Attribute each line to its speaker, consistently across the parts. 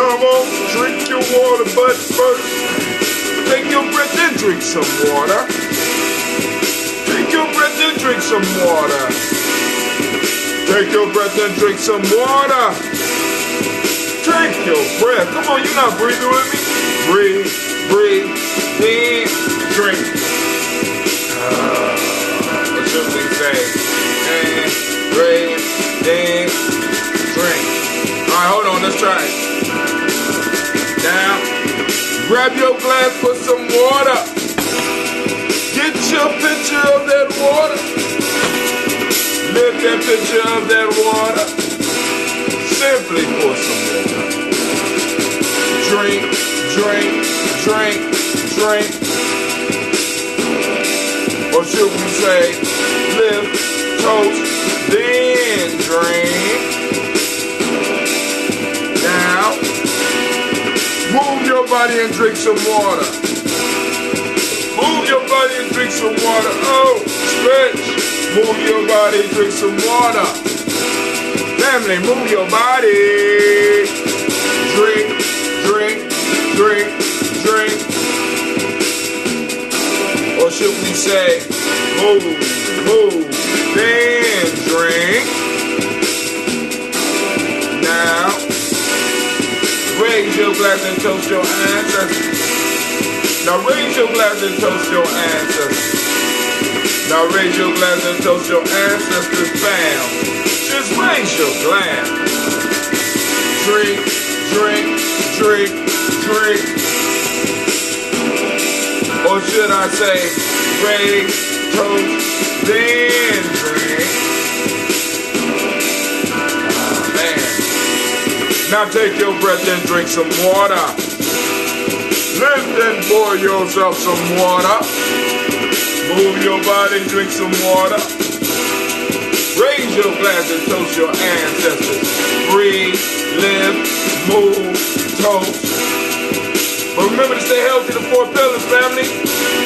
Speaker 1: Come on, drink your water, but first, take your breath and drink some water. Take your breath and drink some water. Take your breath and drink some water. Take your breath. Come on, you're not breathing with me. Breathe, breathe, then drink. What should we say? And breathe, then drink. Alright, hold on, let's try it. Now, grab your glass, put some water. Get your picture of that water. Lift that picture of that water. Simply pour some water. Drink, drink, drink, drink. Or should we say, lift, toast, then drink. Now, move your body and drink some water. Move your body and drink some water. Oh, stretch. Move your body, drink some water. Family, move your body. Drink, drink, drink, drink. Or should we say, move, move, then drink. Now, raise your glass and toast your ancestors. Now raise your glass and toast your ancestors. Now raise your glass and toast your ancestors, fam. Just raise your glass. Drink, drink, drink, drink. Or should I say, raise, toast, then drink. Man. Now take your breath and drink some water. Lift and pour yourself some water. Move your body, drink some water. Raise your glass and toast your ancestors. Breathe, live, move, toast. But remember to stay healthy, the 4 pillars, family.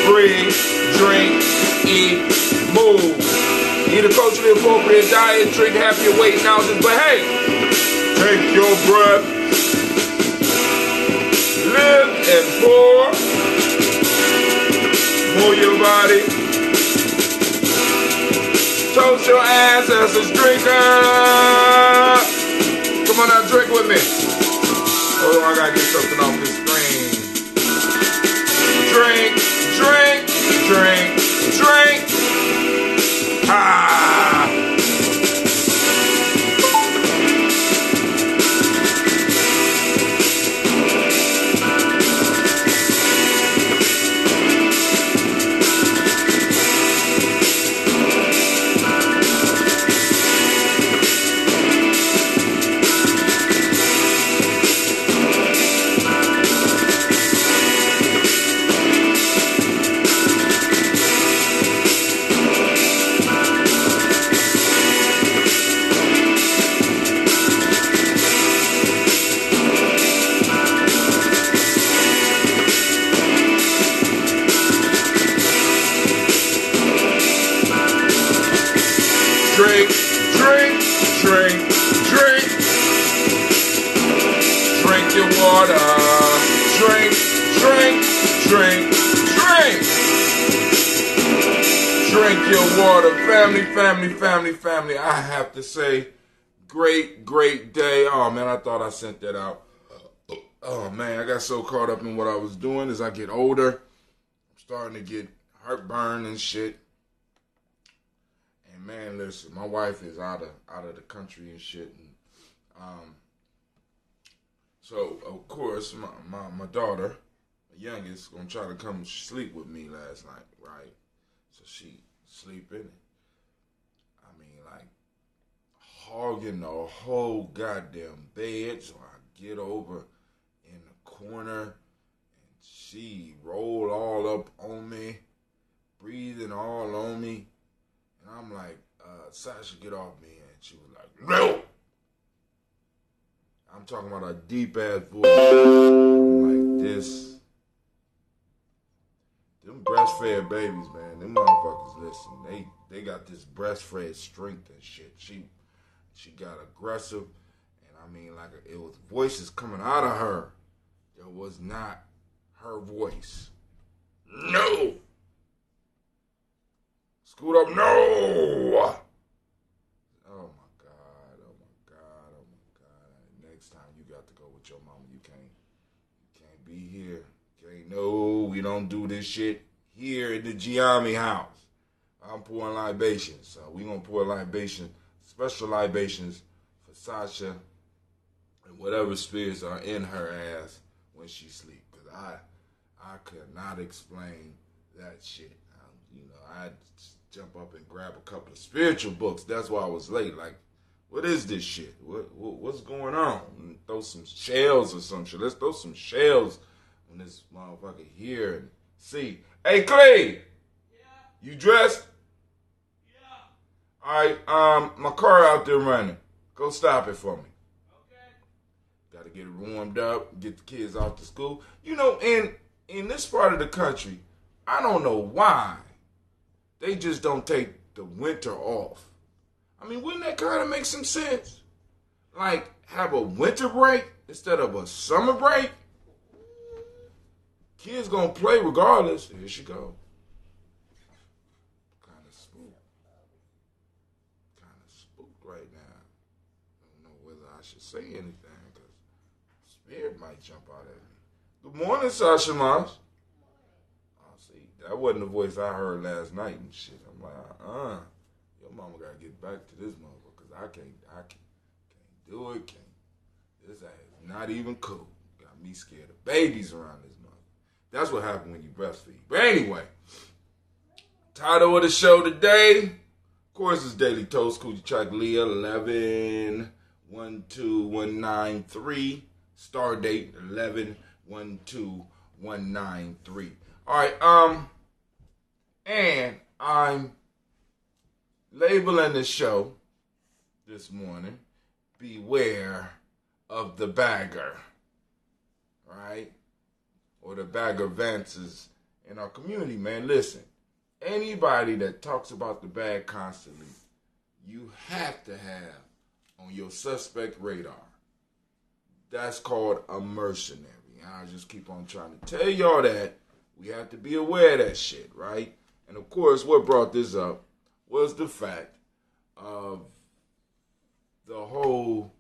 Speaker 1: Breathe, drink, eat, move. Eat a culturally appropriate diet, drink half your weight in ounces. But hey, take your breath. Live and pour. Move your body. Toast your ancestors, drinker. Come on now, drink with me. Hold on, I gotta get something off this screen. Drink, drink, drink, drink. Ah! Drink, drink, drink, drink. Drink your water. Drink, drink, drink, drink. Drink your water. Family, family, family, family. I have to say, great, great day. Oh, man, I thought I sent that out. Oh, man, I got so caught up in what I was doing. As I get older, I'm starting to get heartburn and shit. Man, listen, my wife is out of the country and shit, and so of course my daughter, the youngest, gonna try to come sleep with me last night, right? So she sleeping, I mean, like hogging the whole goddamn bed. So I get over in the corner, and she rolled all up on me, breathing all on me. And I'm like, Sasha, get off me. And she was like, no. I'm talking about a deep-ass voice. I'm like this. Them breastfed babies, man. Them motherfuckers, listen. They got this breastfed strength and shit. She got aggressive. And I mean, like it was voices coming out of her. That was not her voice. No. Scoot up. No. Oh my God. Oh my God. Oh my God. Next time you got to go with your mama. You can't be here. No, we don't do this shit here in the Gye-Nyame house. I'm pouring libations. So we gonna pour libation, special libations for Sasha and whatever spirits are in her ass when she sleep. Cause I could not explain that shit. I jump up and grab a couple of spiritual books. That's why I was late. Like, what is this shit? What's going on? And throw some shells or some shit. Let's throw some shells on this motherfucker here and see. Hey, Clay! Yeah? You dressed? Yeah. Alright, my car out there running. Go stop it for me. Okay. Gotta get it warmed up, get the kids off to school. You know, in this part of the country, I don't know why they just don't take the winter off. I mean, wouldn't that kind of make some sense? Like, have a winter break instead of a summer break? Kids gonna play regardless. Here she go. Kind of spooked. Kind of spooked right now. I don't know whether I should say anything because spirit might jump out at me. Good morning, Sasha Moss. That wasn't the voice I heard last night and shit. I'm like, your mama gotta get back to this motherfucker because I can't do it. This ass is not even cool. Got me scared of babies around this mother. That's what happened when you breastfeed. But anyway, title of the show today, of course, is Daily Toast, Kujichagulia, 11-12193. Star date 11-12193. All right, and I'm labeling the show this morning, Beware of the Bagger, right? Or the bagger advances in our community, man. Listen, anybody that talks about the bag constantly, you have to have on your suspect radar. That's called a mercenary. I'll just keep on trying to tell y'all that. We have to be aware of that shit, right? And of course, what brought this up was the fact of the whole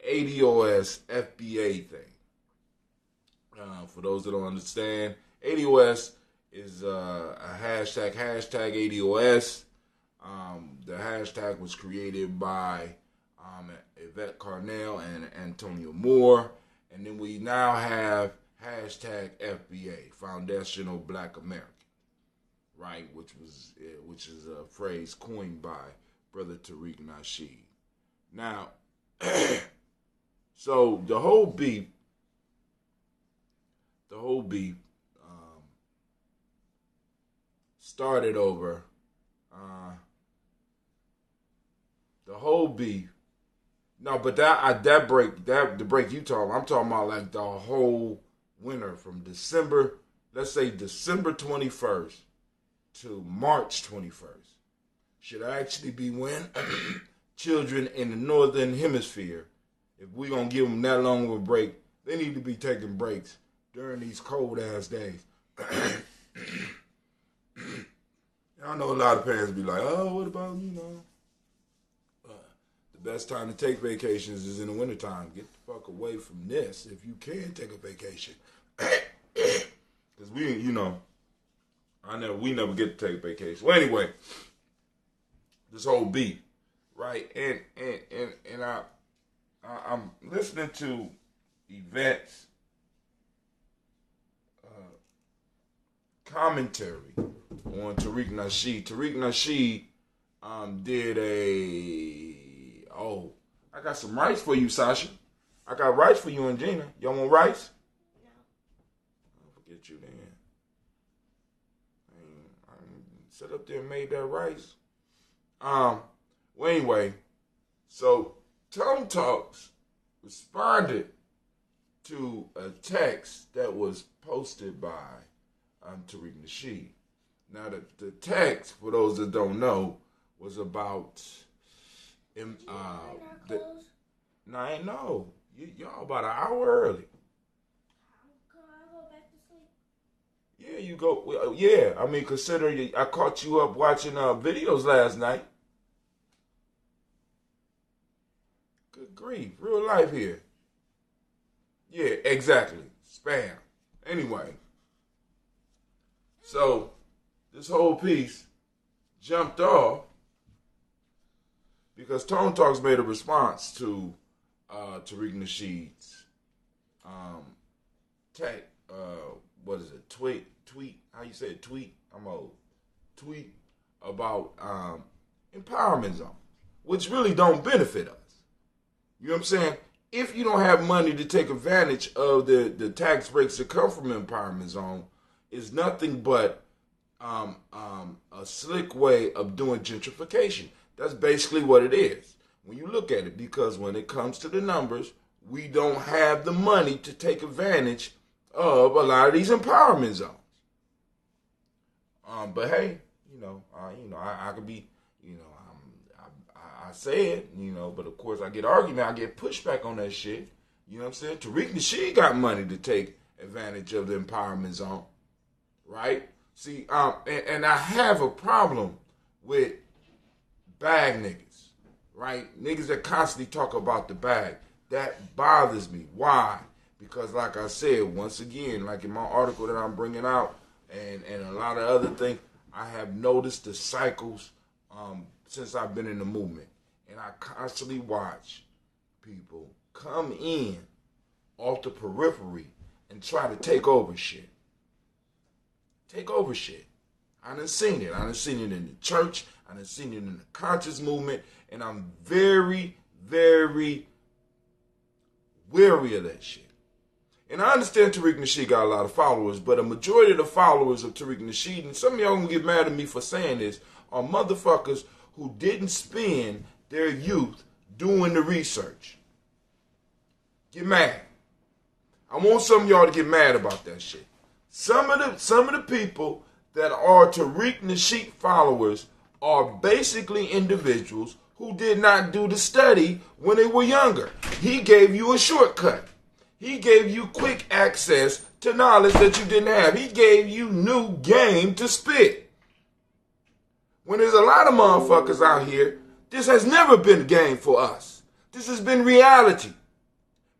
Speaker 1: ADOS FBA thing. For those that don't understand, ADOS is a hashtag ADOS. The hashtag was created by Yvette Carnell and Antonio Moore. And then we now have hashtag FBA, Foundational Black American, right? Which is a phrase coined by Brother Tariq Nasheed. Now, so the whole beef started over the whole beef. No, but the break you talking, I'm talking about like the whole winter from December, let's say December 21st to March 21st, should actually be when children in the northern hemisphere, if we're going to give them that long of a break, they need to be taking breaks during these cold ass days. I know a lot of parents be like, oh, what about, the best time to take vacations is in the wintertime. Get the fuck away from this if you can take a vacation. Because we never get to take a vacation. Well, anyway, this whole beef, right? And I'm listening to events commentary on Tariq Nasheed. Tariq Nasheed did I got some rice for you, Sasha. I got rice for you and Gina. Y'all want rice? No. I'll forget you then. I sat up there and made that rice. Well, anyway, so Tom Talks responded to a text that was posted by Tariq Nasheed. Now, the text, for those that don't know, was about No, I ain't know. Y'all about an hour early.
Speaker 2: Can I go back to sleep?
Speaker 1: Yeah, you go. Well, yeah, I mean, considering I caught you up watching videos last night. Good grief, real life here. Yeah, exactly. Spam. Anyway, so this whole piece jumped off because Tone Talks made a response to Tariq Nasheed's tag. What is it? Tweet. How you say it? Tweet. I'm old. Tweet about empowerment zone, which really don't benefit us. You know what I'm saying? If you don't have money to take advantage of the tax breaks that come from empowerment zone, it's nothing but a slick way of doing gentrification. That's basically what it is when you look at it, because when it comes to the numbers, we don't have the money to take advantage of a lot of these empowerment zones. But hey, I could be, I say it, but of course I get argument, I get pushback on that shit. You know what I'm saying? Tariq Nasheed got money to take advantage of the empowerment zone, right? See, and I have a problem with bag niggas, right? Niggas that constantly talk about the bag. That bothers me. Why? Because like I said, once again, like in my article that I'm bringing out and a lot of other things, I have noticed the cycles since I've been in the movement. And I constantly watch people come in off the periphery and try to take over shit. Take over shit. I done seen it. I done seen it in the church. I done seen it in the conscious movement. And I'm very, very wary of that shit. And I understand Tariq Nasheed got a lot of followers, but a majority of the followers of Tariq Nasheed, and some of y'all gonna get mad at me for saying this, are motherfuckers who didn't spend their youth doing the research. Get mad. I want some of y'all to get mad about that shit. Some of the people that are Tariq Nasheed followers are basically individuals who did not do the study when they were younger. He gave you a shortcut. He gave you quick access to knowledge that you didn't have. He gave you new game to spit. When there's a lot of motherfuckers out here, this has never been game for us. This has been reality.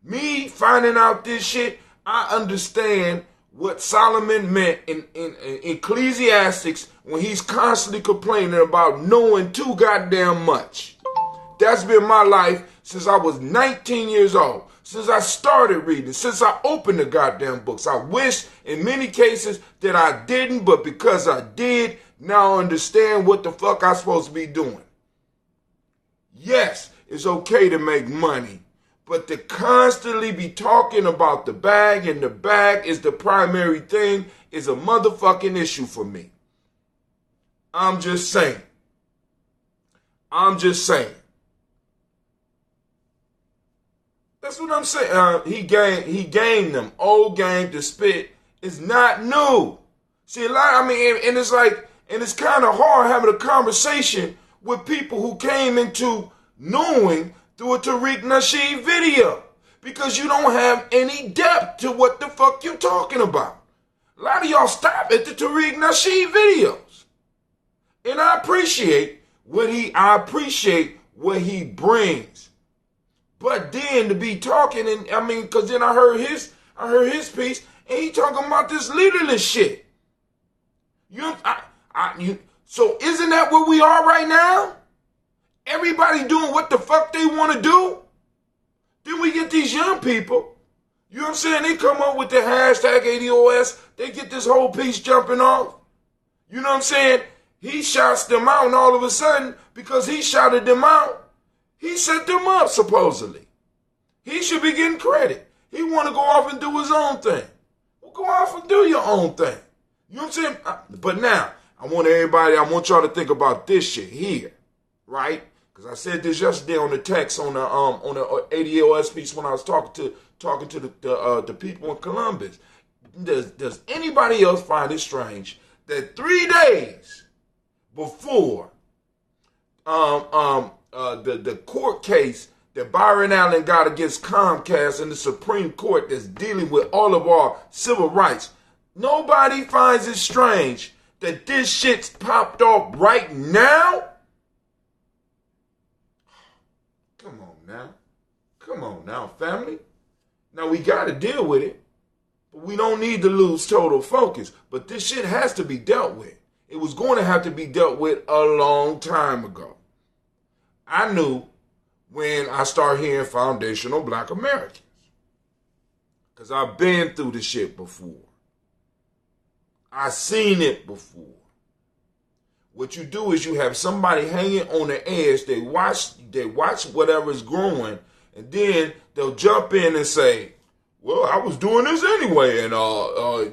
Speaker 1: Me finding out this shit, I understand what Solomon meant in Ecclesiastics when he's constantly complaining about knowing too goddamn much. That's been my life since I was 19 years old. Since I started reading, since I opened the goddamn books. I wish in many cases that I didn't, but because I did, now I understand what the fuck I'm supposed to be doing. Yes, it's okay to make money, but to constantly be talking about the bag and the bag is the primary thing is a motherfucking issue for me. I'm just saying. That's what I'm saying. He gained them. Old game to spit is not new. See, and it's like, and it's kind of hard having a conversation with people who came into knowing through a Tariq Nasheed video, because you don't have any depth to what the fuck you're talking about. A lot of y'all stop at the Tariq Nasheed videos, and I appreciate what he brings. But then to be talking, and because then I heard his piece, and he talking about this leaderless shit. So isn't that what we are right now? Everybody doing what the fuck they want to do. Then we get these young people. You know what I'm saying? They come up with the hashtag ADOS. They get this whole piece jumping off. You know what I'm saying? He shouts them out, and all of a sudden, because he shouted them out, he set them up, supposedly. He should be getting credit. He want to go off and do his own thing. Well, go off and do your own thing. You know what I'm saying? But now, I want y'all to think about this shit here, right? Because I said this yesterday on the text on the ADOS piece when I was talking to the people in Columbus. Does anybody else find it strange that 3 days before the court case that Byron Allen got against Comcast in the Supreme Court that's dealing with all of our civil rights. Nobody finds it strange that this shit's popped off right now. Come on now. Come on now, family. Now we got to deal with it, but we don't need to lose total focus. But this shit has to be dealt with. It was going to have to be dealt with a long time ago. I knew when I started hearing foundational Black Americans, because I've been through the shit before. I seen it before. What you do is you have somebody hanging on the edge. They watch whatever's growing, and then they'll jump in and say, "Well, I was doing this anyway, and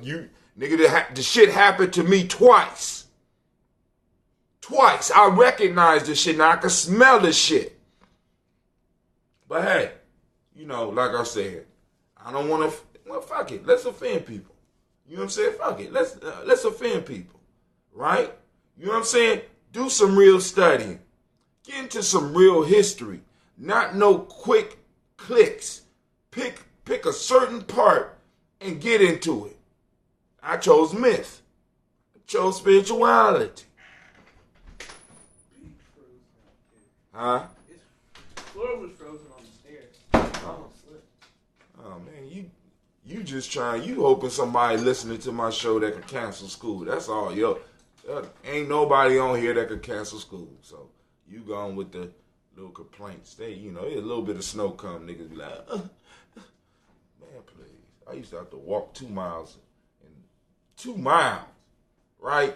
Speaker 1: you nigga, the shit happened to me twice. Twice. I recognize this shit, and I can smell this shit." But hey, you know, like I said, I don't want to. Well, fuck it. Let's offend people. You know what I'm saying? Fuck it. Let's offend people, right? You know what I'm saying? Do some real studying. Get into some real history. Not no quick clicks. Pick a certain part and get into it. I chose myth. I chose spirituality. Huh?
Speaker 3: The floor was frozen on the stairs.
Speaker 1: Oh man, you just trying. You hoping somebody listening to my show that can cancel school. That's all, yo. Ain't nobody on here that could cancel school. So you gone with the little complaints. They, you know, a little bit of snow come, niggas be like, man, please. I used to have to walk 2 miles. 2 miles, right?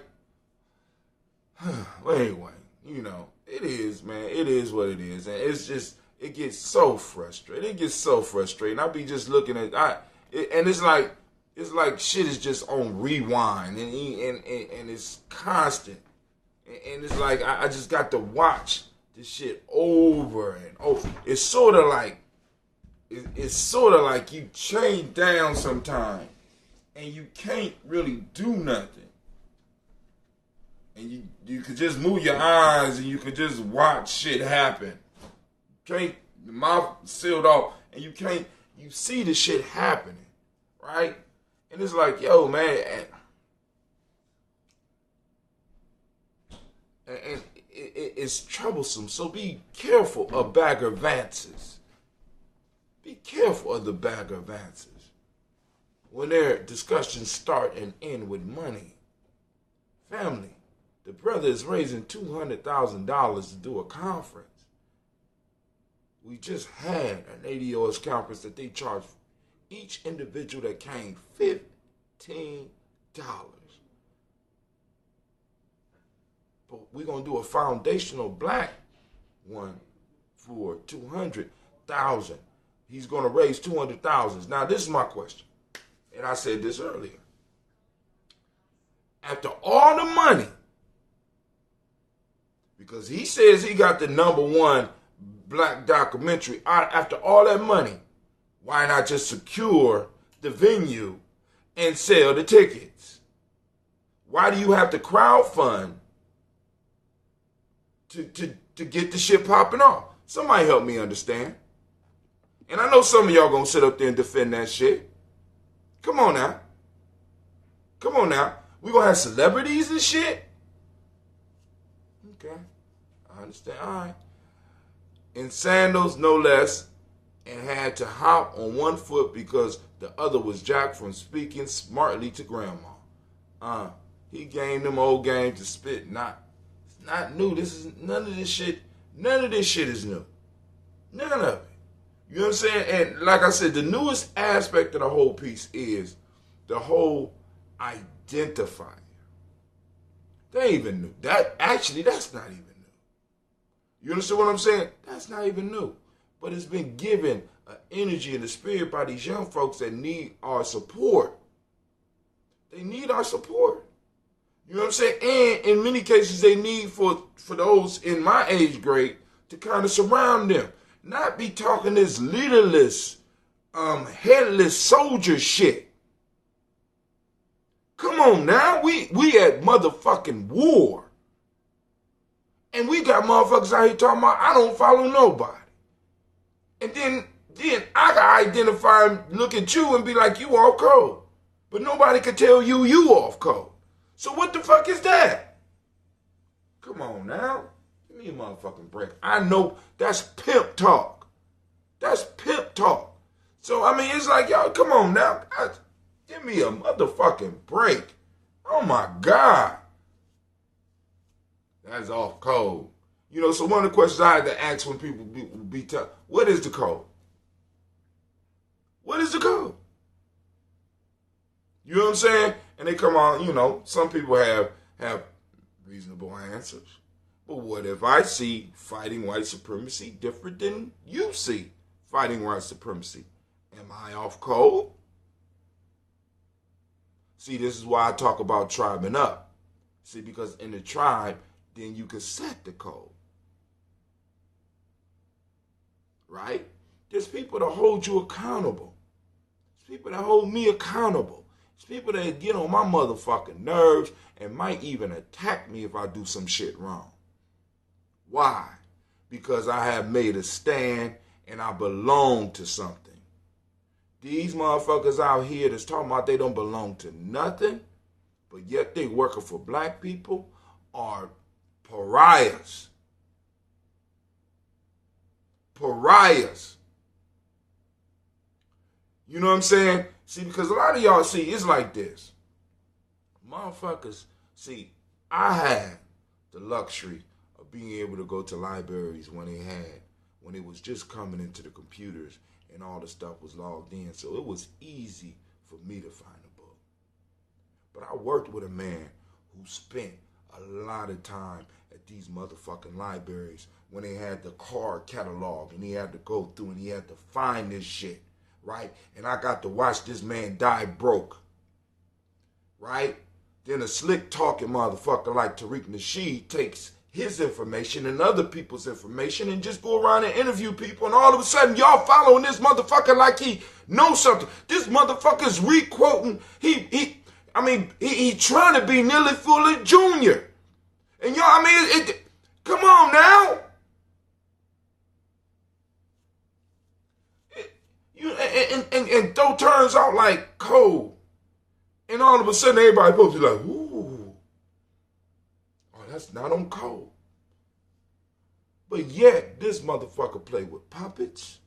Speaker 1: Well, anyway, you know, it is, man. It is what it is. And it's just, it gets so frustrating. It gets so frustrating. I be just looking at, and it's like shit is just on rewind, and it's constant. And it's like, I just got to watch this shit over and over. It's sort of like you chained down sometimes, and you can't really do nothing. And you could just move your eyes, and you could just watch shit happen. Can't, the mouth sealed off, and you see the shit happening, right? And it's like, yo, man, and it's troublesome. So be careful of bagger advances. Be careful of the bagger advances. When their discussions start and end with money. Family, the brother is raising $200,000 to do a conference. We just had an ADOS conference that they charged each individual that came $15. But we're going to do a foundational Black one for $200,000. He's going to raise $200,000. Now, this is my question. And I said this earlier. After all the money, because he says he got the #1 Black documentary, after all that money, why not just secure the venue and sell the tickets? Why do you have to crowdfund to get the shit popping off? Somebody help me understand. And I know some of y'all gonna sit up there and defend that shit. Come on now. Come on now. We gonna have celebrities and shit? Okay. I understand. All right. In sandals, no less, and had to hop on one foot because the other was jacked from speaking smartly to grandma. He gained them old games to spit. It's not new. This is none of this shit. None of this shit is new. None of it. You know what I'm saying? And like I said, the newest aspect of the whole piece is the whole identifier. They ain't even new. That's not even new. You understand what I'm saying? That's not even new. But it's been given an energy and a spirit by these young folks that need our support. They need our support. You know what I'm saying? And in many cases, they need for those in my age grade to kind of surround them. Not be talking this leaderless, headless soldier shit. Come on now. We at motherfucking war. And we got motherfuckers out here talking about, I don't follow nobody. And then I can identify and look at you and be like, you off code. But nobody can tell you off code. So what the fuck is that? Come on now. Give me a motherfucking break. I know that's pimp talk. That's pimp talk. So, I mean, it's like, y'all, come on now. Give me a motherfucking break. Oh, my God. That's off code. You know, so one of the questions I had to ask when people be tough, what is the code? What is the code? You know what I'm saying? And they come on, you know, some people have reasonable answers. But what if I see fighting white supremacy different than you see fighting white supremacy? Am I off code? See, this is why I talk about tribing up. See, because in the tribe, then you can set the code. Right? There's people that hold you accountable. There's people that hold me accountable. There's people that get on my motherfucking nerves and might even attack me if I do some shit wrong. Why? Because I have made a stand and I belong to something. These motherfuckers out here that's talking about they don't belong to nothing, but yet they working for black people are pariahs. Pariahs. You know what I'm saying? See, because a lot of y'all, see, it's like this. Motherfuckers, see, I had the luxury of being able to go to libraries when it was just coming into the computers and all the stuff was logged in. So it was easy for me to find a book. But I worked with a man who spent a lot of time at these motherfucking libraries when they had the card catalog and he had to go through and he had to find this shit, right? And I got to watch this man die broke, right? Then a slick talking motherfucker like Tariq Nasheed takes his information and other people's information and just go around and interview people, and all of a sudden y'all following this motherfucker like he knows something. This motherfucker's re-quoting. He trying to be Nearly Fuller Jr. And y'all, I mean, come on now. And though turns out like cold. And all of a sudden everybody supposed to be like, ooh, oh, that's not on code. But yet, this motherfucker play with puppets.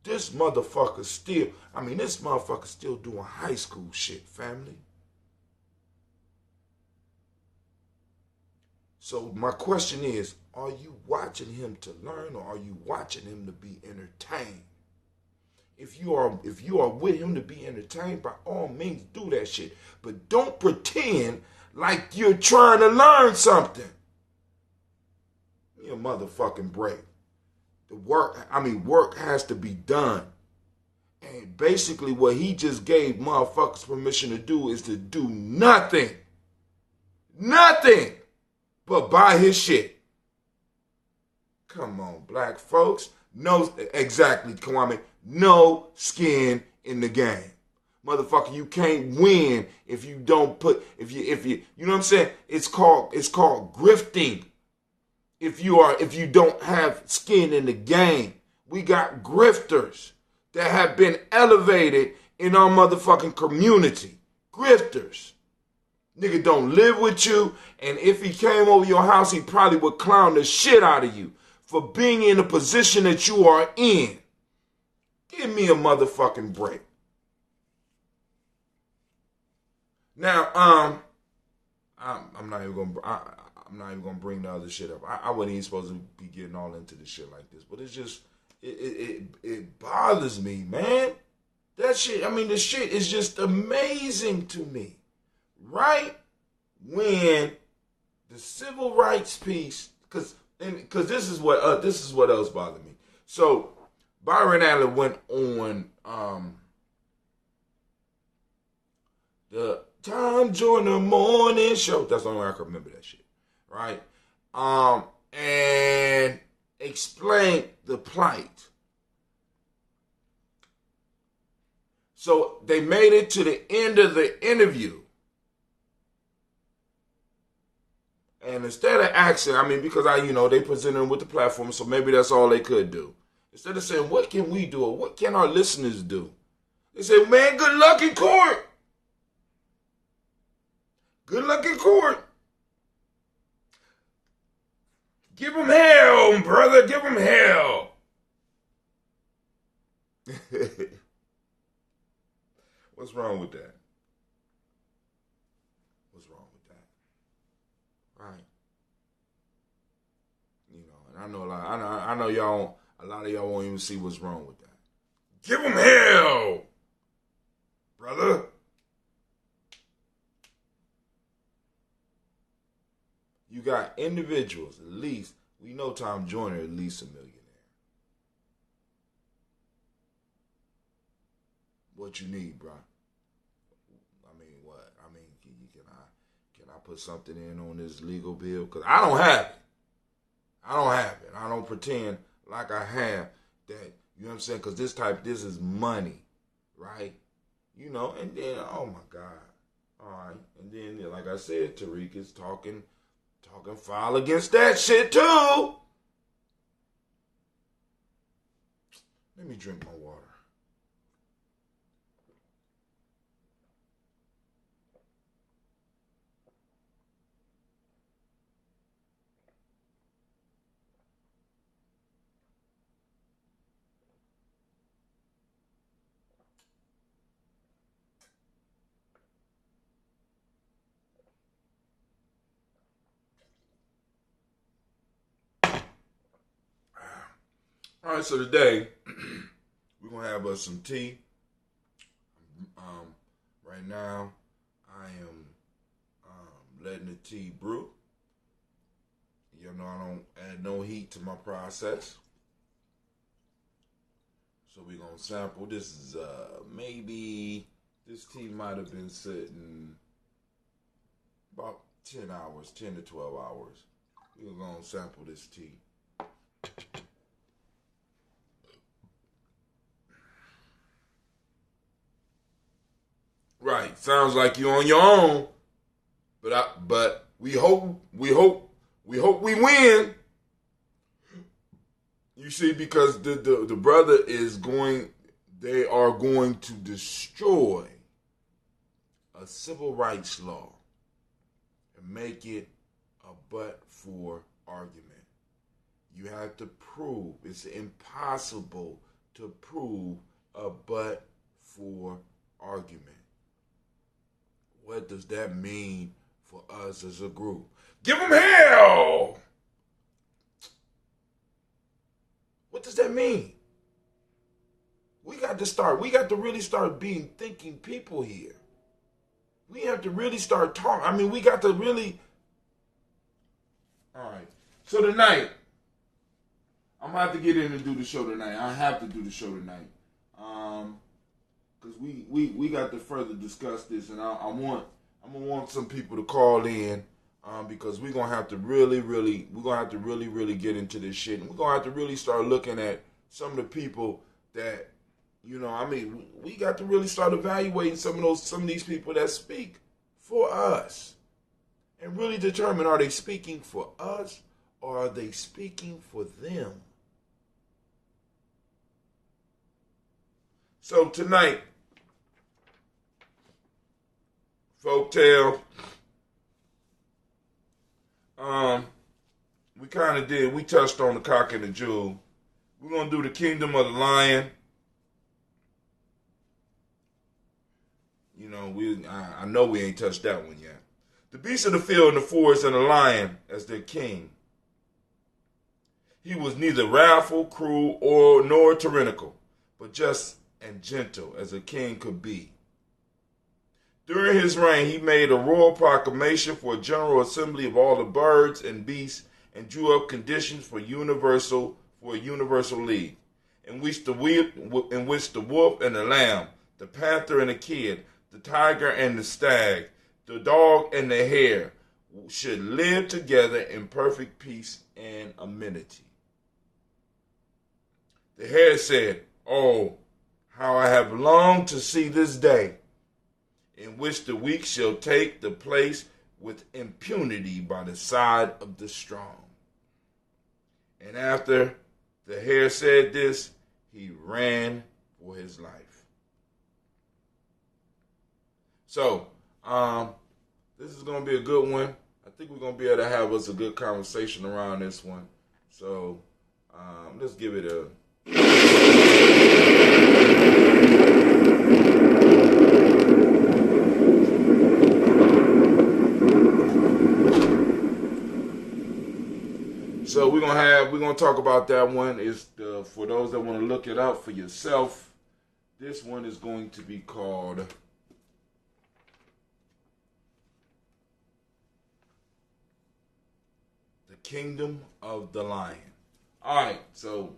Speaker 1: This motherfucker still doing high school shit, family. So my question is, are you watching him to learn or are you watching him to be entertained? If you are with him to be entertained, by all means do that shit. But don't pretend like you're trying to learn something. Give me a motherfucking break. Work has to be done. And basically what he just gave motherfuckers permission to do is to do nothing. Nothing but buy his shit. Come on, black folks. No, exactly, Kwame. No skin in the game. Motherfucker, you can't win if you don't put, if you know what I'm saying? It's called grifting. If you don't have skin in the game. We got grifters that have been elevated in our motherfucking community. Grifters. Nigga don't live with you, and if he came over your house, he probably would clown the shit out of you for being in the position that you are in. Give me a motherfucking break. Now, I'm not even gonna bring the other shit up. I wasn't even supposed to be getting all into this shit like this, but it's just it bothers me, man. That shit. I mean, the shit is just amazing to me, right? When the civil rights piece, because this is what else bothered me. So Byron Allen went on the Tom Joyner Morning Show. That's the only way I can remember that shit. Right? And explained the plight. So they made it to the end of the interview. And instead of asking, because they presented them with the platform, so maybe that's all they could do. Instead of saying, what can we do, or what can our listeners do? They say, man, good luck in court. Good luck in court. Give them hell, brother. Give them hell. What's wrong with that? What's wrong with that? Right. And I know I know y'all. A lot of y'all won't even see what's wrong with that. Give them hell, brother. You got individuals, at least, we know Tom Joyner at least a millionaire. What you need, bro? What? Can I put something in on this legal bill? Because I don't have it. I don't pretend like I have that, you know what I'm saying? Because this is money, right? And then, oh my God. All right. And then, like I said, Tariq is talking foul against that shit too. Let me drink my water. All right, so today we're gonna have us some tea. Right now, I am letting the tea brew. I don't add no heat to my process, so we're gonna sample. This is maybe this tea might have been sitting about 10 hours, 10 to 12 hours. We're gonna sample this tea. Right, sounds like you're on your own, but we hope we win. You see, because the brother they are going to destroy a civil rights law and make it a but-for argument. You have to prove, it's impossible to prove a but-for argument. What does that mean for us as a group? Give them hell! What does that mean? We got to really start being thinking people here. We have to really start talking. We got to really... All right. So tonight, I'm going to have to get in and do the show tonight. I have to do the show tonight. Because we got to further discuss this, and I'm gonna want some people to call in, because we're gonna have to really get into this shit, and we're gonna have to really start looking at some of the people that, we got to really start evaluating some of these people that speak for us, and really determine, are they speaking for us or are they speaking for them? So tonight, folktale. We touched on the cock and the jewel. We're going to do the kingdom of the lion. I know we ain't touched that one yet. The beasts of the field and the forest and the lion as their king. He was neither wrathful, cruel, nor tyrannical, but just and gentle as a king could be. During his reign, he made a royal proclamation for a general assembly of all the birds and beasts, and drew up conditions for a universal league, in which the wolf and the lamb, the panther and the kid, the tiger and the stag, the dog and the hare should live together in perfect peace and amenity. The hare said, "Oh, how I have longed to see this day, in which the weak shall take the place with impunity by the side of the strong. And after the hare said this, he ran for his life. So, this is going to be a good one. I think we're going to be able to have us a good conversation around this one. So, let's give it a... So we're gonna talk about that one. Is for those that want to look it up for yourself. This one is going to be called The Kingdom of the Lion. All right, so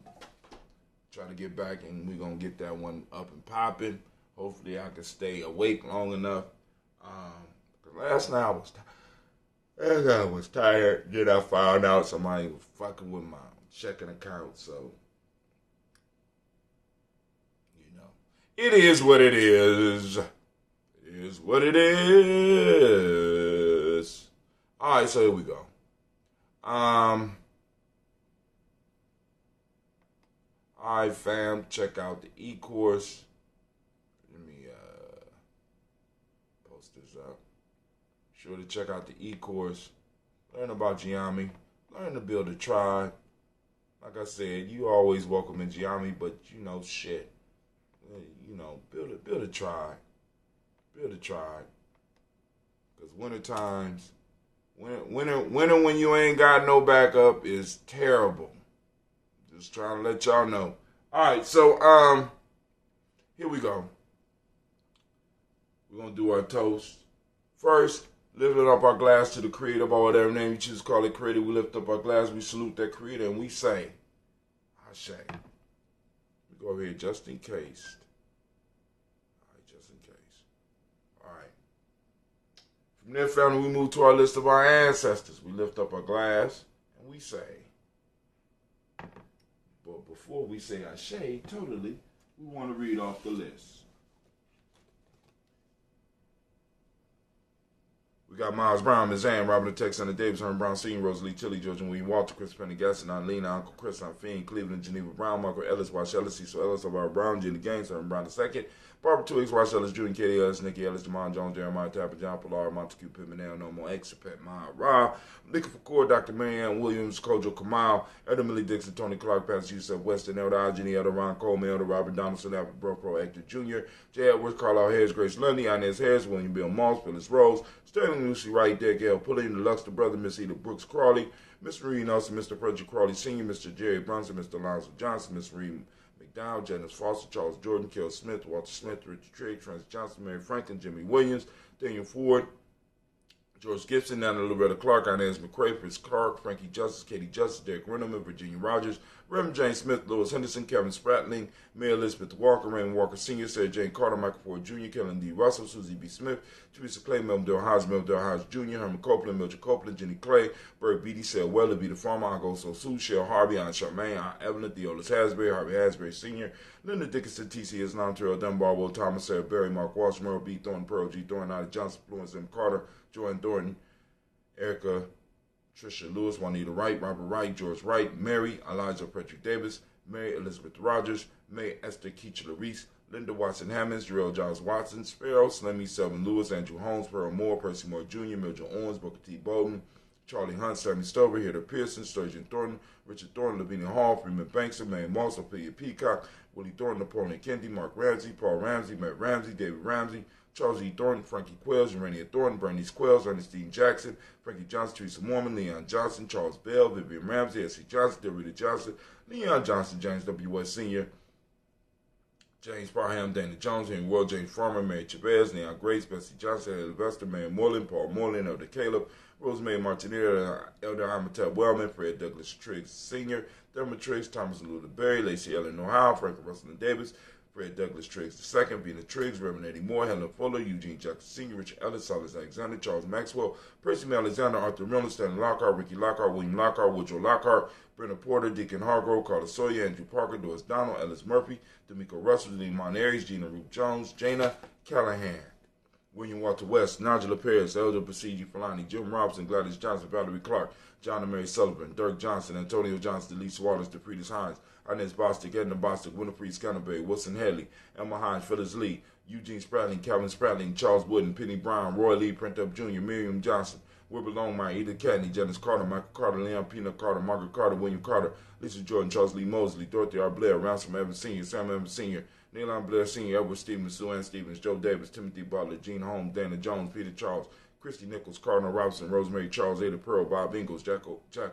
Speaker 1: try to get back and we're gonna get that one up and popping. Hopefully I can stay awake long enough. Last night I was tired. Then I found out somebody was fucking with my checking account. So, it is what it is. It is what it is. All right, so here we go. All right, fam. Check out the e-course. Let me post this up. Sure to check out the e-course. Learn about Gye-Nyame. Learn to build a tribe. Like I said, you always welcome in Gye-Nyame, but shit. Build a tribe. Build a tribe. Because winter times, winter when you ain't got no backup is terrible. Just trying to let y'all know. All right, so here we go. We're gonna do our toast first. Lifting up our glass to the Creator, by whatever name you choose to call it Creator. We lift up our glass, we salute that Creator, and we say, Ashe. We go over here just in case. All right, just in case. All right. From there, family, we move to our list of our ancestors. We lift up our glass, and we say, but before we say Ashe, totally, we want to read off the list. We got Miles Brown, Ms. Ann, Robert the Texan, Davis, Herman Brown, Sr., Rosalie Tilly, George and William Walter, Chris Pendergast, Aunt Lena, Uncle Chris, Aunt Fiend, Cleveland, Geneva Brown, Michael Ellis, Wash Ellis, Cecil Ellis, Elvira Brown, Jenny Gaines, Herman Brown II, Barbara Twiggs, Wash Ellis, Jr., Katie Ellis, Nikki Ellis, Jamon Jones, Jeremiah Tapper, John Pilar, Montague Pittman, No More X, Pet Maya Ra, Liquor for Core, Dr. Marianne Williams, Kojo Kamal, Elder Millie Dixon, Tony Clark, Pastor Yusef Weston, Elder Jenny, Elder Ron Coleman, Elder Robert Donaldson, Albert Bro Pro Actor Jr., J. Edwards, Carlisle Harris, Grace Lundy, Inez Harris, William Bill Moss, Phyllis Rose, Sterling Lucy Wright, Dick L. Pulley, the Luxter Brother, Miss Eda Brooks Crawley, Miss Marie Nelson, Mr. Frederick Crawley Sr., Mr. Jerry Brunson, Mr. Alonzo Johnson, Miss Marie McDowell, Janice Foster, Charles Jordan, Kel Smith, Walter Smith, Richard Trigg, Francis Johnson, Mary Franklin, Jimmy Williams, Daniel Ford, George Gibson, Nana Loretta Clark, Inez McCrae, Fritz Clark, Frankie Justice, Katie Justice, Derek Renneman, Virginia Rogers, Reverend James Smith, Louis Henderson, Kevin Spratling, Mayor Elizabeth Walker, Raymond Walker Sr., Sarah Jane Carter, Michael Ford Jr., Kellen D. Russell, Susie B. Smith, Teresa Clay, Melville Hodge Jr., Herman Copeland, Mildred Copeland, Jenny Clay, Bert Beatty, Sarah Weller, Be the Farmer, Uncle So Sue, Cheryl Harvey, Aunt Charmaine, Aunt Evelyn, Theolis Hasbury, Harvey Hasbury Sr., Linda Dickinson, T.C. Islam, Terrell Dunbar, Will Thomas, Sarah Berry, Mark Walsh, Merle B. Thornton, Pearl G. Thornton, Ida Johnson, Florence M. Carter, Joanne Thornton, Erica, Tricia Lewis, Juanita Wright, Robert Wright, George Wright, Mary, Elijah Patrick Davis, Mary Elizabeth Rogers, May Esther Keachler Reese, Linda Watson Hammonds, Jarrell Giles Watson, Sparrow, Slimmy Selvin Lewis, Andrew Holmes, Pearl Moore, Percy Moore Jr., Mildred Owens, Booker T. Bowden, Charlie Hunt, Sammy Stover, Heather Pearson, Sturgeon Thornton, Richard Thornton, Lavinia Hall, Freeman Bankson, Mary Moss, Ophelia Peacock, Willie Thornton, Napoleon Kennedy, Mark Ramsey, Paul Ramsey, Matt Ramsey, David Ramsey, Charles E. Thornton, Frankie Quells, Urania Thornton, Bernice Quells, Ernestine Jackson, Frankie Johnson, Teresa Mormon, Leon Johnson, Charles Bell, Vivian Ramsey, S.C. Johnson, Dorita Johnson, Leon Johnson, James W. West Sr., James Parham, Dana Jones, Henry World, James Farmer, Mary Chavez, Leon Grace, Bessie Johnson, Elder Vester, Mary Moreland, Paul Moreland, Elder Caleb, Rosemary Martinez, Elder Amatel Wellman, Fred Douglas Triggs Sr., Thelma Triggs, Thomas Luther Berry, Lacey Ellen Ohio, Frank Russell and Davis, Fred Douglas Triggs II, Vina Triggs, Reverend Eddie Moore, Helen Fuller, Eugene Jackson Sr., Richard Ellis, Silas Alexander, Charles Maxwell, Percy May Alexander, Arthur Reynolds, Stanley Lockhart, Ricky Lockhart, William Lockhart, Woodrow Lockhart, Brenda Porter, Deacon Hargrove, Carlos Sawyer, Andrew Parker, Doris Donald, Ellis Murphy, D'Amico Russell, Janine Monaries, Gina Ruth Jones, Jana Callahan. William Walter West, Nigel Perez, Elder Basiji Falani, Jim Robinson, Gladys Johnson, Valerie Clark, John and Mary Sullivan, Dirk Johnson, Antonio Johnson, Delise Wallace, DePretis Hines, Inez Bostic, Edna Bostic, Winifred Scanterbury, Wilson Hadley, Emma Hines, Phyllis Lee, Eugene Spratling, Calvin Spratling, Charles Wooden, Penny Brown, Roy Lee, Print Up Jr., Miriam Johnson, Wilbur Longmire, Edith Cadney, Janice Carter, Michael Carter, Leon Peanut Carter, Margaret Carter, William Carter, Lisa Jordan, Charles Lee Mosley, Dorothy R. Blair, Ransom Evans Sr., Sam Evans Sr., Neilon Blair Sr., Edward Stevens, Sue Ann Stevens, Joe Davis, Timothy Butler, Gene Holmes, Dana Jones, Peter Charles, Christy Nichols, Cardinal Robinson, Rosemary Charles, Ada Pearl, Bob Ingalls, Jack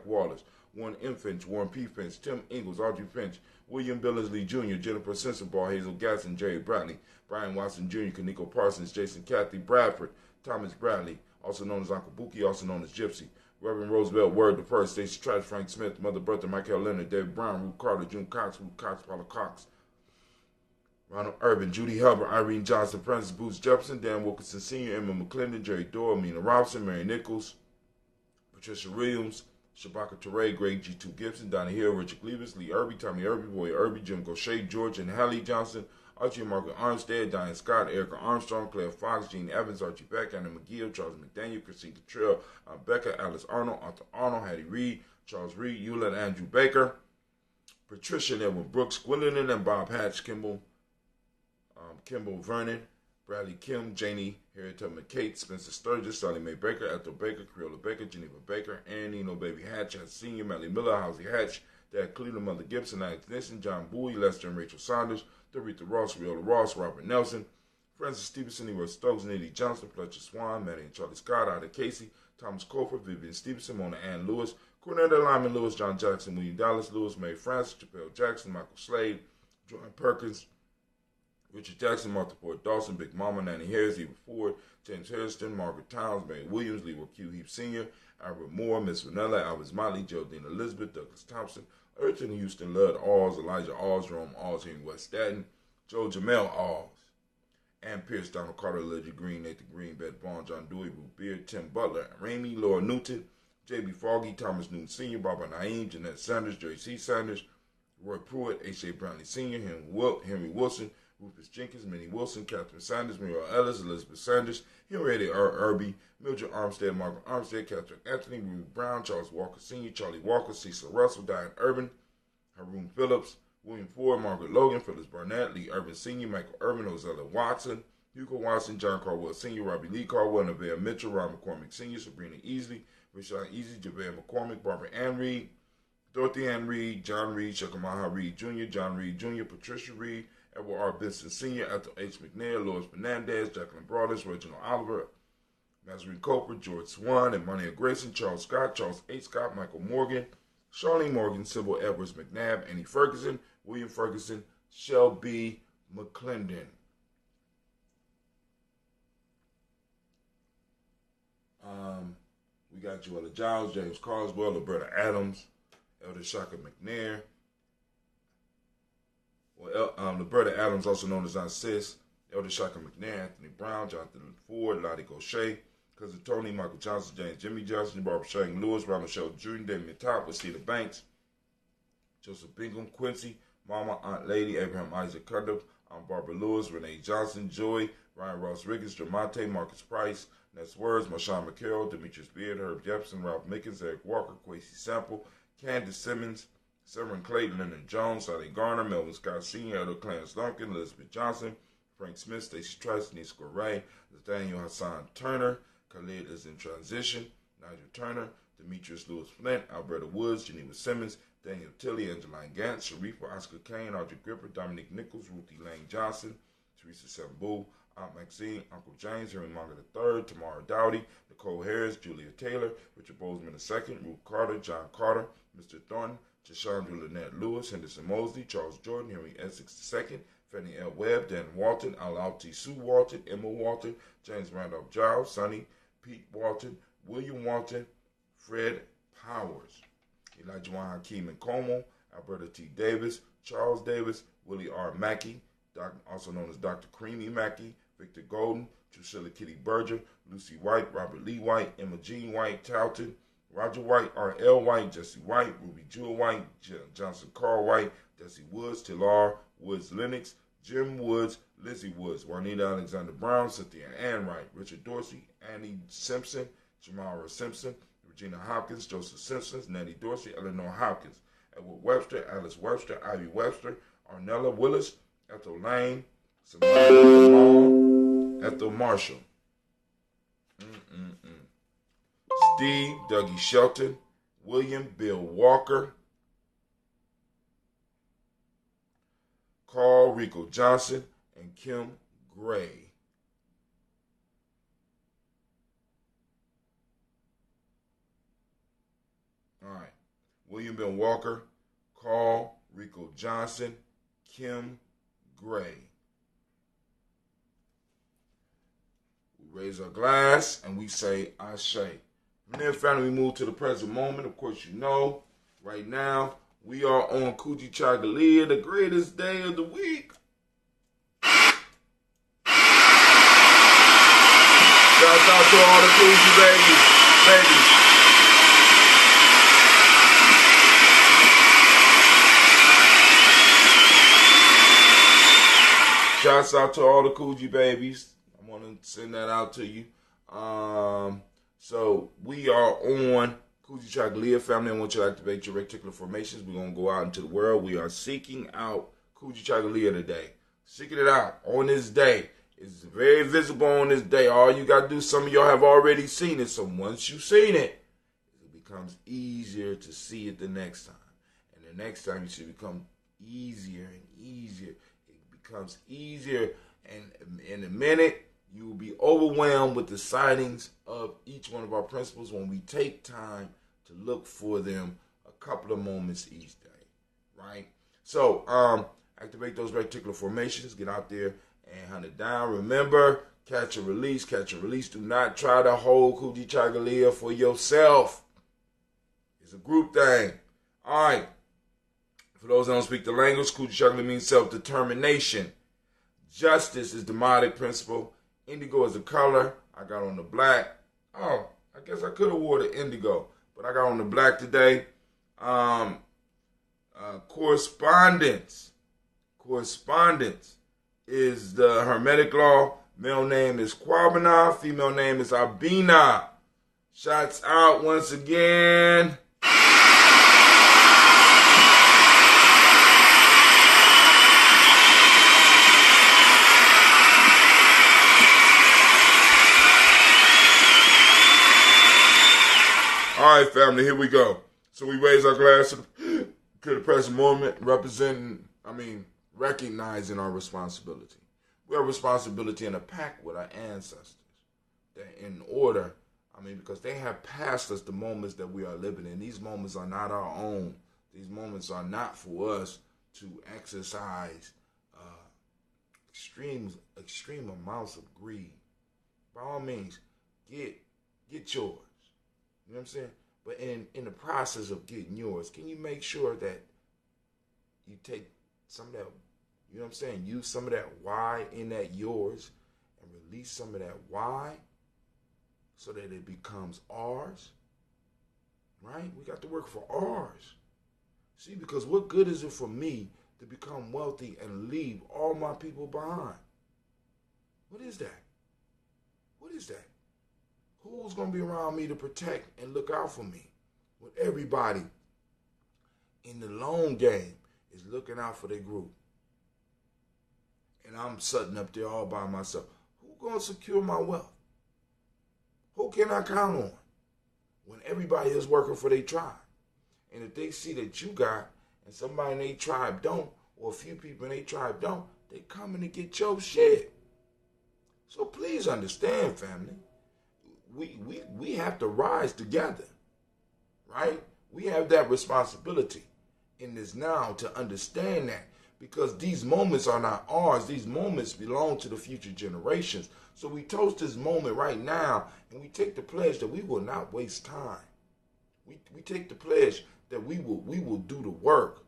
Speaker 1: Wallace, Warren M. Finch, Warren P. Finch, Tim Ingalls, Audrey Finch, William Billingsley Jr., Jennifer Sensabaugh, Hazel Gasson, Jerry Bradley, Brian Watson Jr., Kaniko Parsons, Jason Cathy Bradford, Thomas Bradley, also known as Uncle Buki, also known as Gypsy, Reverend Roosevelt Word I, Stacey Trash, Frank Smith, Mother Bertha, Michael Leonard, David Brown, Ruth Carter, June Cox, Paula Cox, Ronald Urban, Judy Hubbard, Irene Johnson, Francis Booth Jefferson, Dan Wilkinson Sr., Emma McClendon, Jerry Doyle, Mina Robinson, Mary Nichols, Patricia Williams, Shabaka Teray, Greg G2 Gibson, Donnie Hill, Richard Cleavis, Lee Irby, Tommy Irby, Boy Irby, Jim Gaucher, George and Hallie Johnson, Archie and Margaret Armstead, Diane Scott, Erica Armstrong, Claire Fox, Gene Evans, Archie Beck, Anna McGill, Charles McDaniel, Christine Cottrell, Becca, Alice Arnold, Arthur Arnold, Hattie Reed, Charles Reed, Eula and Andrew Baker, Patricia and Edwin Brooks, Gwendolyn and Bob Hatch, Kimball Vernon, Bradley Kim, Janie, Harriet Tubman Kate, Spencer Sturgis, Sally Mae Baker, Ethel Baker, Creola Baker, Geneva Baker, Annie, No Baby Hatch, Senior, Melly Miller, Housie Hatch, Dad Cleveland, Mother Gibson, Alex Nixon, John Bowie, Lester and Rachel Saunders, Doretha Ross, Riola Ross, Robert Nelson, Francis Stevenson, Ewa Stokes, Nitty Johnson, Fletcher Swan, Manny and Charlie Scott, Ida Casey, Thomas Colford, Vivian Stevenson, Mona Ann Lewis, Cornetta Lyman Lewis, John Jackson, William Dallas Lewis, Mary Francis, Chappelle Jackson, Michael Slade, Jordan Perkins, Richard Jackson, Martha Ford Dawson, Big Mama, Nanny Harris, Eva Ford, James Harrison, Margaret Towns, Mary Williams, Leroy Q. Heap Sr., Albert Moore, Miss Vanilla, Alvis Motley, Geraldine Elizabeth, Douglas Thompson, Urchin Houston, Lud Alls, Elijah Alls, Jerome Alls, Henry West Staten, Joe Jamel Alls, Ann Pierce, Donald Carter, Legend Green, Nathan Green, Beth Vaughn, John Dewey, Ruth Beard, Tim Butler, Ramey, Laura Newton, J.B. Foggy, Thomas Newton Sr., Barbara Naeem, Jeanette Sanders, Jerry C. Sanders, Roy Pruitt, H.A. Brownlee Sr., Henry Wilson, Rufus Jenkins, Minnie Wilson, Catherine Sanders, Muriel Ellis, Elizabeth Sanders, Henrietta R. Irby, Mildred Armstead, Margaret Armstead, Catherine Anthony, Ruth Brown, Charles Walker Sr., Charlie Walker, Cecil Russell, Diane Urban, Haroon Phillips, William Ford, Margaret Logan, Phyllis Barnett, Lee Urban Sr., Michael Urban, Ozella Watson, Hugo Watson, John Caldwell Sr., Robbie Lee Caldwell, Nevaeh Mitchell, Ron McCormick Sr., Sabrina Easley, Rashad Easy, Javea McCormick, Barbara Ann Reed, Dorothy Ann Reed, John Reed, Shakamaha Reed Jr., John Reed Jr., Patricia Reed, Edward R. Benson Sr., Ethel H. McNair, Lois Fernandez, Jacqueline Broadus, Reginald Oliver, Nazarene Coper, George Swan, and Monia Grayson, Charles Scott, Charles H. Scott, Michael Morgan, Charlene Morgan, Sybil Edwards McNabb, Annie Ferguson, William Ferguson, Shelby McClendon. We got Joella Giles, James Carswell, Roberta Adams, Elder Shaka McNair. Roberta Adams, also known as Aunt Sis, Elder Shaka McNair, Anthony Brown, Jonathan Ford, Lottie Gaucher, Cousin Tony, Michael Johnson, James Jimmy Johnson, Barbara Shane Lewis, Ronald Sheldon Jr., Damien Top, Wasita Banks, Joseph Bingham, Quincy, Mama, Aunt Lady, Abraham Isaac Cundiff, Aunt Barbara Lewis, Renee Johnson, Joy, Ryan Ross Riggins, Jamonte, Marcus Price, Ness Words, Marshawn McCarroll, Demetrius Beard, Herb Jefferson, Ralph Mickens, Eric Walker, Quasi Sample, Candace Simmons, Severin Clayton, Leonard Jones, Sally Garner, Melvin Scott Sr., Elder Clarence Duncan, Elizabeth Johnson, Frank Smith, Stacey Trice, Denise Ray, Nathaniel Hassan Turner, Khalid is in transition, Nigel Turner, Demetrius Lewis Flint, Alberta Woods, Geneva Simmons, Daniel Tilley, Angeline Gantz, Sharifa Oscar Kane, Audrey Gripper, Dominique Nichols, Ruthie Lane Johnson, Teresa Sambu, Aunt Maxine, Uncle James, Henry Manga III, Tamara Dowdy, Nicole Harris, Julia Taylor, Richard Bozeman II, Ruth Carter, John Carter, Mr. Thornton, Chandra Lynette Lewis, Henderson Mosley, Charles Jordan, Henry Essex II, Fannie L. Webb, Dan Walton, Al-Alti Sue Walton, Emma Walton, James Randolph Giles, Sonny, Pete Walton, William Walton, Fred Powers, Elijah Juan Hakeem and Como, Alberta T. Davis, Charles Davis, Willie R. Mackey, also known as Dr. Creamy Mackey, Victor Golden, Drusilla Kitty Berger, Lucy White, Robert Lee White, Emma Jean White, Talton, Roger White, R.L. White, Jesse White, Ruby Jewel White, Johnson Carl White, Jesse Woods, Tilar Woods Lennox, Jim Woods, Lizzie Woods, Juanita Alexander Brown, Cynthia Ann Wright, Richard Dorsey, Annie Simpson, Jamara Simpson, Regina Hopkins, Joseph Simpson, Nettie Dorsey, Eleanor Hopkins, Edward Webster, Alice Webster, Ivy Webster, Arnella Willis, Ethel Lane, Samantha Jamal, Ethel Marshall, Steve Dougie Shelton, William Bill Walker, Carl Rico Johnson, and Kim Gray. All right. William Bill Walker, Carl Rico Johnson, Kim Gray. We raise our glass and we say, Ashe. From there, family, we move to the present moment. Of course, you know, right now, we are on Kujichagulia, the greatest day of the week. Shout out to all the Kuji babies. Shouts out to all the Kuji babies. I want to send that out to you. So we are on Kujichagulia, family. I want you to activate your reticular formations. We're going to go out into the world. We are seeking out Kujichagulia today. Seeking it out on this day. It's very visible on this day. All you got to do, some of y'all have already seen it. So once you've seen it, it becomes easier to see it the next time. And the next time, it should become easier and easier. It becomes easier. And in a minute, you will be overwhelmed with the sightings of each one of our principles when we take time to look for them a couple of moments each day, right? So activate those reticular formations. Get out there and hunt it down. Remember, catch and release, catch and release. Do not try to hold Kujichagulia for yourself. It's a group thing. All right. For those that don't speak the language, Kujichagulia means self-determination. Justice is demonic principle. Indigo is a color. I got on the black. Oh, I guess I could have wore the indigo, but I got on the black today. Correspondence. Correspondence is the Hermetic law. Male name is Kwabena. Female name is Abina. Shots out once again. All right, family, here we go. So we raise our glass to the present moment, recognizing our responsibility. We have responsibility in a pact with our ancestors. They're in order, because they have passed us the moments that we are living in. These moments are not our own. These moments are not for us to exercise extreme amounts of greed. By all means, get yours. You know what I'm saying? But in the process of getting yours, can you make sure that you take some of that, you know what I'm saying, use some of that why in that yours and release some of that why so that it becomes ours, right? We got to work for ours. See, because what good is it for me to become wealthy and leave all my people behind? What is that? What is that? Who's going to be around me to protect and look out for me when everybody in the long game is looking out for their group? And I'm sitting up there all by myself. Who's going to secure my wealth? Who can I count on when everybody is working for their tribe? And if they see that you got and somebody in their tribe don't, or a few people in their tribe don't, they coming to get your shit. So please understand, family. We have to rise together, right? We have that responsibility in this now to understand that, because these moments are not ours. These moments belong to the future generations. So we toast this moment right now, and we take the pledge that we will not waste time. We take the pledge that we will do the work.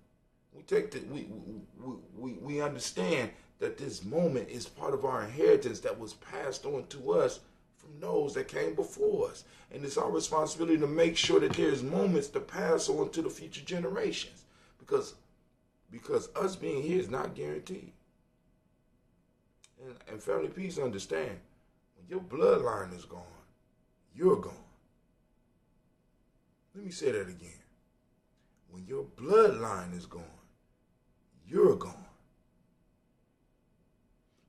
Speaker 1: We understand that this moment is part of our inheritance that was passed on to us from those that came before us. And it's our responsibility to make sure that there's moments to pass on to the future generations. Because us being here is not guaranteed. And family, please understand, when your bloodline is gone, you're gone. Let me say that again. When your bloodline is gone, you're gone.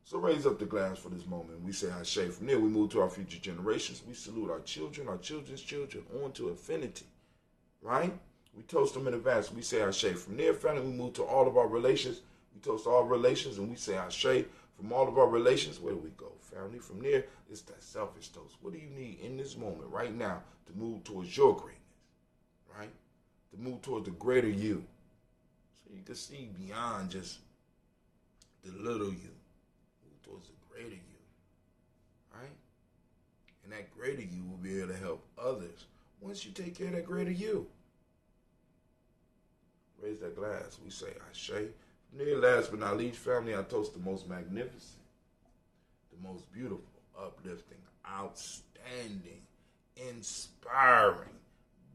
Speaker 1: So raise up the glass for this moment. We say Ashe. From there, we move to our future generations. We salute our children, our children's children, on to infinity. Right? We toast them in advance. We say Ashe. From there, family, we move to all of our relations. We toast all relations, and we say Ashe. From all of our relations, where do we go, family? From there, it's that selfish toast. What do you need in this moment, right now, to move towards your greatness? Right? To move towards the greater you. So you can see beyond just the little you. Towards the greater you, right? And that greater you will be able to help others once you take care of that greater you. Raise that glass. We say Ashe. From there, last but not least, family, I toast the most magnificent, the most beautiful, uplifting, outstanding, inspiring,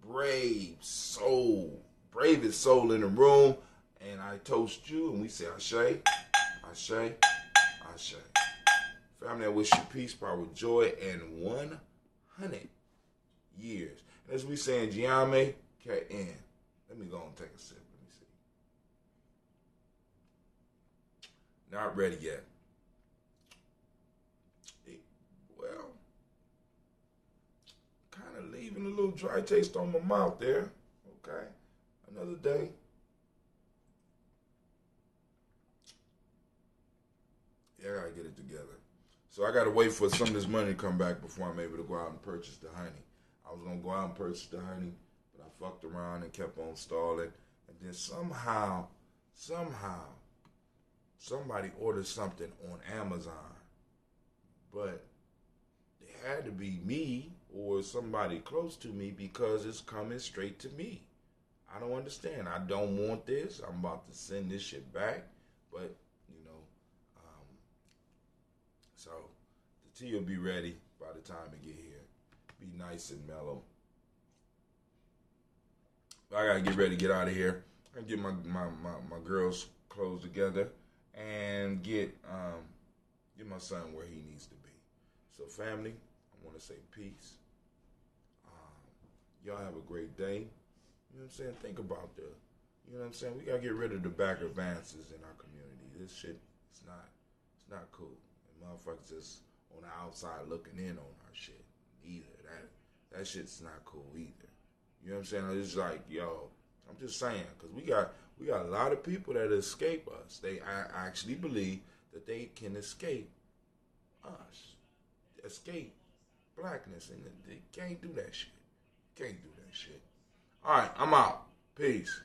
Speaker 1: bravest soul in the room. And I toast you, and we say Ashe, Ashe, Ashe. Family, I wish you peace, power, joy, and 100 years. And as we say in Gye-Nyame, let me go and take a sip. Let me see. Not ready yet. Well, kind of leaving a little dry taste on my mouth there. Okay. Another day. Yeah, I gotta get it together. So I gotta wait for some of this money to come back before I'm able to go out and purchase the honey. I was gonna go out and purchase the honey, but I fucked around and kept on stalling. And then somehow, somebody ordered something on Amazon. But it had to be me or somebody close to me because it's coming straight to me. I don't understand. I don't want this. I'm about to send this shit back. But so the tea will be ready by the time it get here. Be nice and mellow. I gotta get ready to get out of here. I get my girls' clothes together and get my son where he needs to be. So family, I want to say peace. Y'all have a great day. You know what I'm saying? Think about you know what I'm saying? We gotta get rid of the back advances in our community. This shit, it's not cool. Motherfuckers just on the outside looking in on our shit. Either that shit's not cool either. You know what I'm saying? It's like, yo, I'm just saying, because we got a lot of people that escape us. I actually believe that they can escape us, escape blackness, and they can't do that shit. Can't do that shit. All right, I'm out. Peace.